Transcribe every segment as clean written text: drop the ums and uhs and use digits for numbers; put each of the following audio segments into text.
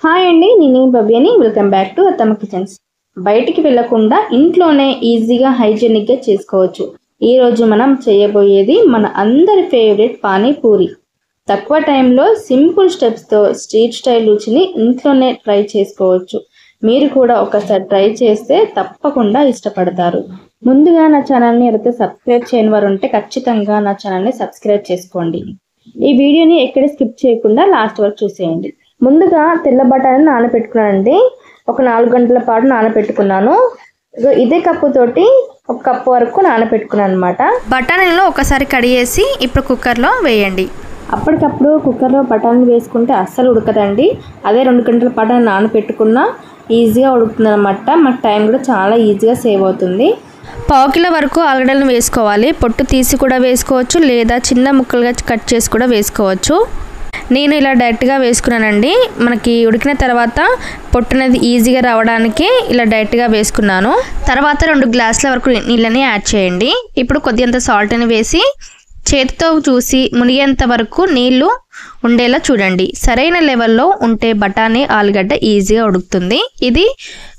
Hi అండి, నేను భవ్యని. Welcome back to అత్తమ్మ కిచెన్స్. బయటికి వెళ్లకుండా ఇంట్లోనే ఈజీగా హైజీనిక్గా చేసుకోవచ్చు. ఈ రోజు మనం చేయబోయేది మన అందరి ఫేవరెట్ పానీపూరి. తక్కువ టైంలో సింపుల్ స్టెప్స్తో స్ట్రీట్ స్టైల్ రుచిని ఇంట్లోనే ట్రై చేసుకోవచ్చు. మీరు కూడా ఒకసారి ట్రై చేస్తే తప్పకుండా ఇష్టపడతారు. ముందుగా నా ఛానల్ని ఎవరైతే సబ్స్క్రైబ్ చేయని వారు ఉంటే ఖచ్చితంగా నా ఛానల్ని సబ్స్క్రైబ్ చేసుకోండి. ఈ వీడియోని ఎక్కడ స్కిప్ చేయకుండా లాస్ట్ వరకు చూసేయండి. ముందుగా తెల్ల బఠానీని నానబెట్టుకున్నానండి. ఒక 4 గంటల పాటు నానబెట్టుకున్నాను. ఇదే కప్పుతోటి 1 కప్పు వరకు నానబెట్టుకున్నాను అనమాట. బఠానీలో ఒకసారి కడిగేసి ఇప్పుడు కుక్కర్లో వేయండి. అప్పటికప్పుడు కుక్కర్లో బఠానీలు వేసుకుంటే అస్సలు ఉడకదండి. అదే 2 గంటల పాటు నానబెట్టుకున్నా ఈజీగా ఉడుకుతుంది అనమాట. మనకు టైం కూడా చాలా ఈజీగా సేవ్ అవుతుంది. 1/2 కిలో వరకు ఆలుగడ్డలను వేసుకోవాలి. పొట్టు తీసి కూడా వేసుకోవచ్చు, లేదా చిన్న ముక్కలుగా కట్ చేసి కూడా వేసుకోవచ్చు. నేను ఇలా డైరెక్ట్గా వేసుకున్నానండి. మనకి ఉడికిన తర్వాత పొట్టు అనేది ఈజీగా రావడానికి ఇలా డైరెక్ట్గా వేసుకున్నాను. తర్వాత 2 గ్లాసుల వరకు నీళ్ళని యాడ్ చేయండి. ఇప్పుడు కొద్దిగంత సాల్ట్ని వేసి చేతితో చూసి మునిగేంత వరకు నీళ్లు ఉండేలా చూడండి. సరైన లెవెల్లో ఉంటే బఠానీ ఆలుగడ్డ ఈజీగా ఉడుకుతుంది. ఇది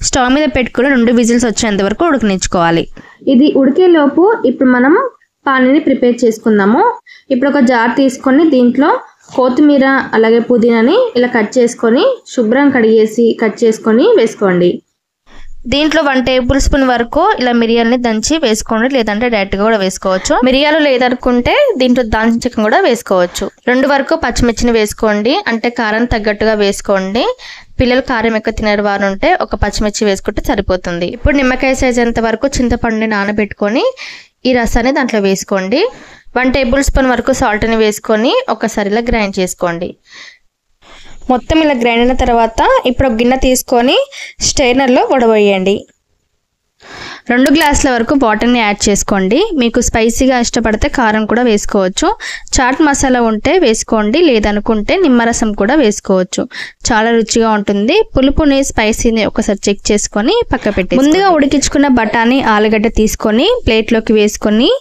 స్టవ్ మీద పెట్టుకుని 2 విజిల్స్ వచ్చేంత వరకు ఉడకనిచ్చుకోవాలి. ఇది ఉడికేలోపు ఇప్పుడు మనం పానీని ప్రిపేర్ చేసుకుందాము. ఇప్పుడు ఒక జార్ తీసుకొని దీంట్లో కొత్తిమీర అలాగే పుదీనాని ఇలా కట్ చేసుకొని శుభ్రం కడిగేసి కట్ చేసుకొని వేసుకోండి. దీంట్లో 1 టేబుల్ స్పూన్ వరకు ఇలా మిరియాలని దంచి వేసుకోండి, లేదంటే డైరెక్ట్గా కూడా వేసుకోవచ్చు. మిరియాలు లేదనుకుంటే దీంట్లో దాల్చిన చెక్క కూడా వేసుకోవచ్చు. 2 వరకు పచ్చిమిర్చిని వేసుకోండి, అంటే కారం తగ్గట్టుగా వేసుకోండి. పిల్లలు కారం ఎక్కువ తినరు వారు ఉంటే ఒక పచ్చిమిర్చి వేసుకుంటే సరిపోతుంది. ఇప్పుడు నిమ్మకాయ సైజ్ అంత వరకు చింతపండుని నానబెట్టుకొని ఈ రసాన్ని దాంట్లో వేసుకోండి. 1 టేబుల్ స్పూన్ వరకు సాల్ట్ని వేసుకొని ఒకసారి ఇలా గ్రైండ్ చేసుకోండి. మొత్తం ఇలా గ్రైండ్ అయిన తర్వాత ఇప్పుడు ఒక గిన్నె తీసుకొని స్ట్రైనర్లో వడబోయండి. 2 గ్లాసుల వరకు వాటర్ని యాడ్ చేసుకోండి. మీకు స్పైసీగా ఇష్టపడితే కారం కూడా వేసుకోవచ్చు. చాట్ మసాలా ఉంటే వేసుకోండి, లేదనుకుంటే నిమ్మరసం కూడా వేసుకోవచ్చు. చాలా రుచిగా ఉంటుంది. పులుపుని స్పైసీని ఒకసారి చెక్ చేసుకొని పక్క పెట్టి ముందుగా ఉడికించుకున్న బఠానీ ఆలుగడ్డ తీసుకొని ప్లేట్లోకి వేసుకొని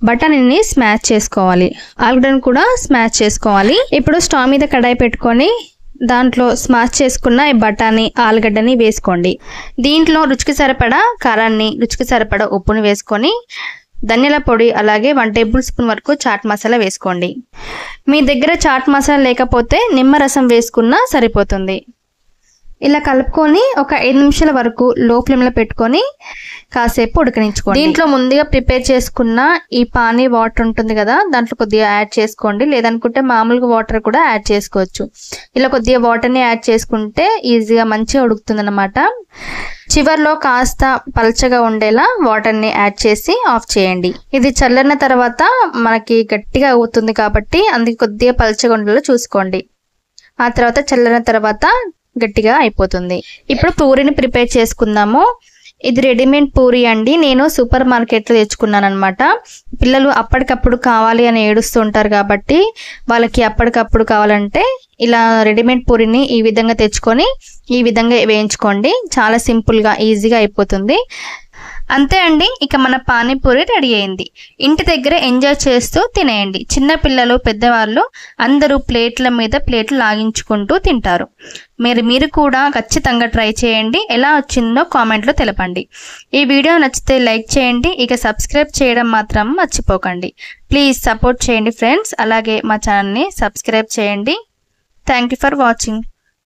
బఠానీని స్మాష్ చేసుకోవాలి. ఆలుగడ్డను కూడా స్మాష్ చేసుకోవాలి. ఇప్పుడు స్టవ్ మీద కడాయి పెట్టుకొని దాంట్లో స్మాష్ చేసుకున్న ఈ బఠానీ ఆలుగడ్డని వేసుకోండి. దీంట్లో రుచికి సరిపడా కారాన్ని, రుచికి సరిపడా ఉప్పుని వేసుకొని ధనియాల పొడి అలాగే 1 టేబుల్ స్పూన్ వరకు చాట్ మసాలా వేసుకోండి. మీ దగ్గర చాట్ మసాలా లేకపోతే నిమ్మరసం వేసుకున్నా సరిపోతుంది. ఇలా కలుపుకొని ఒక 5 నిమిషాల వరకు లో ఫ్లేమ్లో పెట్టుకొని కాసేపు ఉడకనించుకోండి. దీంట్లో ముందుగా ప్రిపేర్ చేసుకున్న ఈ పానీ వాటర్ ఉంటుంది కదా, దాంట్లో కొద్దిగా యాడ్ చేసుకోండి, లేదనుకుంటే మామూలుగా వాటర్ కూడా యాడ్ చేసుకోవచ్చు. ఇలా కొద్దిగా వాటర్ని యాడ్ చేసుకుంటే ఈజీగా మంచిగా ఉడుకుతుంది అన్నమాట. చివర్లో కాస్త పల్చగా ఉండేలా వాటర్ని యాడ్ చేసి ఆఫ్ చేయండి. ఇది చల్లారిన తర్వాత మనకి గట్టిగా అవుతుంది కాబట్టి అందుకే కొద్దిగా పల్చగా ఉండేలా చూసుకోండి. ఆ తర్వాత చల్లారిన తర్వాత గట్టిగా అయిపోతుంది. ఇప్పుడు పూరిని ప్రిపేర్ చేసుకుందాము. ఇది రెడీమేడ్ పూరి అండి. నేను సూపర్ మార్కెట్లో తెచ్చుకున్నాను అనమాట. పిల్లలు అప్పటికప్పుడు కావాలి అని ఏడుస్తూ ఉంటారు కాబట్టి వాళ్ళకి అప్పటికప్పుడు కావాలంటే ఇలా రెడీమేడ్ పూరిని ఈ విధంగా తెచ్చుకొని ఈ విధంగా వేయించుకోండి. చాలా సింపుల్గా ఈజీగా అయిపోతుంది. అంతే అండి, ఇక మన పానీపూరి రెడీ అయింది. ఇంటి దగ్గర ఎంజాయ్ చేస్తూ తినేయండి. చిన్నపిల్లలు పెద్దవాళ్ళు అందరూ ప్లేట్ల మీద ప్లేట్లు లాగించుకుంటూ తింటారు. మీరు కూడా ఖచ్చితంగా ట్రై చేయండి. ఎలా వచ్చిందో కామెంట్లో తెలపండి. ఈ వీడియో నచ్చితే లైక్ చేయండి. ఇక సబ్స్క్రైబ్ చేయడం మాత్రం మర్చిపోకండి. ప్లీజ్ సపోర్ట్ చేయండి ఫ్రెండ్స్. అలాగే మా ఛానల్ని సబ్స్క్రైబ్ చేయండి. Thank you for watching.